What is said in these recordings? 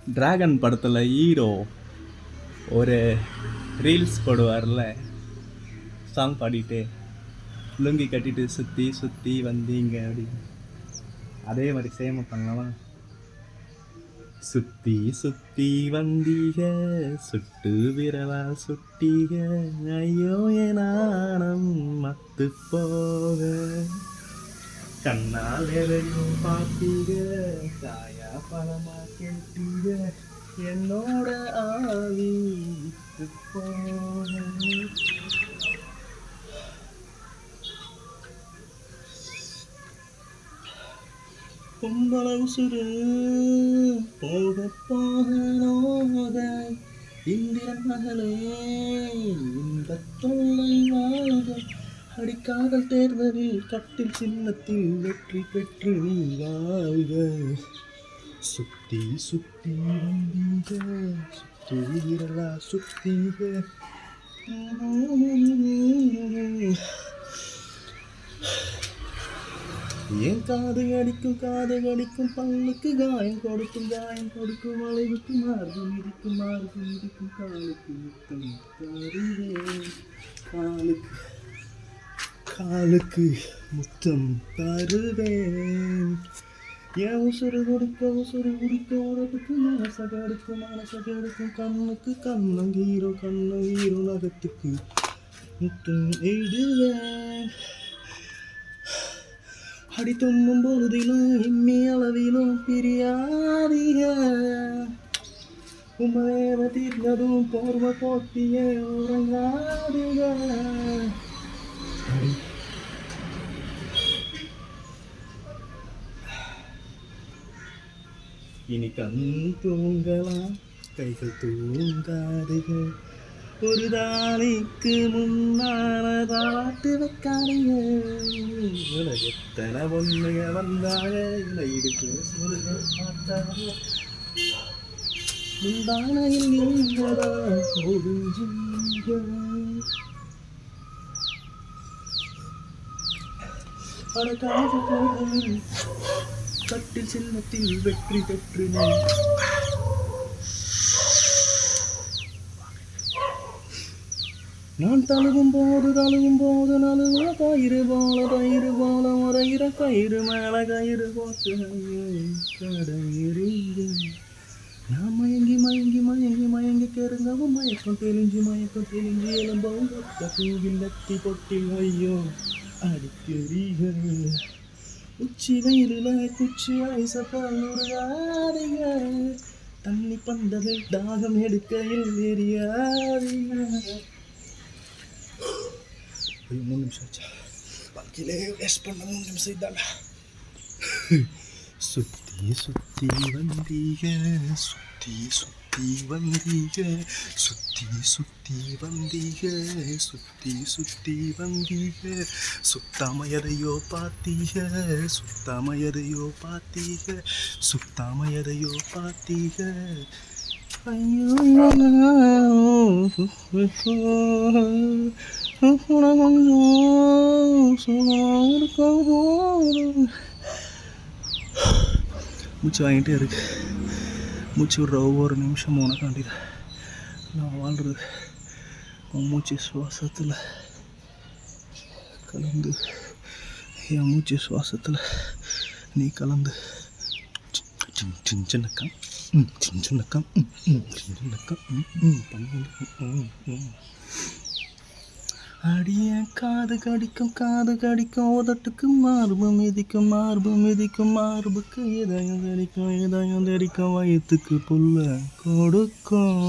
Dragon படத்தில் hero ஒரு reels போடுவார்ல, song பாடிட்டு லுங்கி கட்டிட்டு சுற்றி சுற்றி வந்தீங்க அப்படின்னு. அதே மாதிரி சேம பண்ணலாமா? சுற்றி சுற்றி வந்தீக சுட்டு விரலா சுட்டீக, ஐயோ என் நாணம் மத்து போக, கண்ணால் எதையும் பார்த்தீங்க, தாயா பழமா கேட்டீங்க, என்னோட ஆவி போக. பொம்பள உசுறு போக போக நோக, இந்திரன் மகளே இந்த தொல்லை வாழ்க, அடிக்காதல் தேர்தலில் கட்டில் சின்னத்தில் வெற்றி பெற்று நீ வாழ்க. சுத்தி சுத்தி வந்தீங்க சுத்தி விரலா சுத்தீங்க, ஏன் காது கடிக்கும் பல்லுக்கு காயம் கொடுக்கும் அலைவுக்கு மார்பு மிதிக்கும் காலுக்கு முத்தம் தருவேன், காலுக்கு முத்தம் தருவேன். என் உசுறு குடிக்க உடலுக்கு மனச கெடுக்கும் கண்ணுக்கு கண்ணங்கீரோ நகத்துக்கு முத்தம் இடுவேன். அடி தும்மும் பொழுதிலும் இம்மி அளவிலும் பிரியாதீக, உமவேவ தீர்ந்ததும் போர்வ போட்டிய உறங்காதீக. இனி கண் தூங்கலாம் கைகள் தூங்காதுக, ஒரு தாலிக்கு முன்னால தாட்டு வைக்காதீங்க. எத்தனை பொண்ணுங்க வந்தாங்க இடுக்கு பார்த்தாங்க, முந்தானையில் நீங்கதா ஒதுஞ்சீங்க. கட்டில் சின்னத்தில் வெற்றி பெற்று நான் தழுவும் போது நழுவ கயிறு போல முறையிற கயிறு மேல கயிறு போட்டு கடையறிங்க. நான் மயங்கி கெருங்கவும் மயக்கம் தெளிஞ்சு எலும்பவும் பூவில் நெத்தி பொட்டில் ஐயோ அடிக்கிறீங்க. உச்சி வெயிலில் குச்சி ஐசப்பால் உருகாதீங்க, தண்ணி பந்தலில் தாகம் எடுக்கையில் எரியாதீங்க. 3 நிமிஷம் ஆச்சா? வாழ்க்கையிலே வேஸ்ட் பண்ண 3 நிமிஷம் இதாண்டா. சுத்தி சுத்தி வந்தீங்க சுத்தி சுத்தி வந்தீங்க சுத்தாம எதையோ பார்த்தீங்க, ஐயோ மூச்சு வாங்கிட்டே இருக்கு. மூச்சு விடுற ஒவ்வொரு நிமிஷமும் உனக்காண்டி நான் வாழ்கிறது. மூச்சு சுவாசத்தில் கலந்து, என் மூச்சு சுவாசத்தில் நீ கலந்து. சின்னக்கம் அடிய காது கடிக்கும் உதட்டுக்கு மார்பு மிதிக்கும் மார்புக்கு இதயம் தெரிக்கும் வயிற்றுக்கு புல்ல கொடுக்கும்,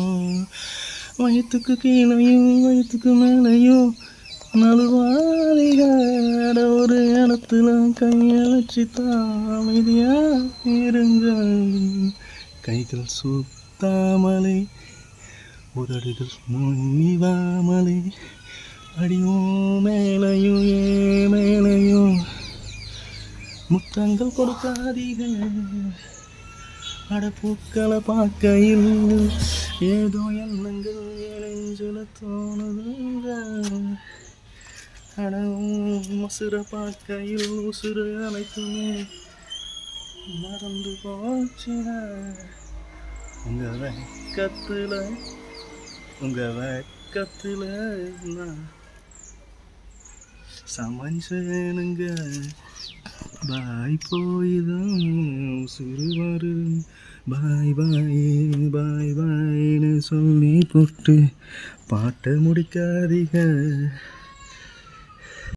வயிற்றுக்கு கீழையும் வயிற்றுக்கு மேலையும் நல்வாரிக ஒரு இடத்துல கையழைச்சி அமைதியா இருங்க. கைகள் சுத்தாமலே உதடுகள் முன்னிவாமலே, அடியோ மேலையும் மேலையும் முத்தங்கள் கொடுக்காதீங்க. அடப்பூக்களை பார்க்கையில் ஏதோ எண்ணங்கள் இளைஞ்சல தோணுதுங்க. அட மசுர பார்க்கையில் உசுறு அனைத்துமே மறந்து போச்சுங்க. உங்க வெக்கத்துல உங்க வெக்கத்துல நான் சமஞ்சனுங்க பாய் போய்தான் சிறுவாரு பாய் பாய் பாய் பாய்னு சொல்லி போட்டு பாட்டை முடிக்காதீங்க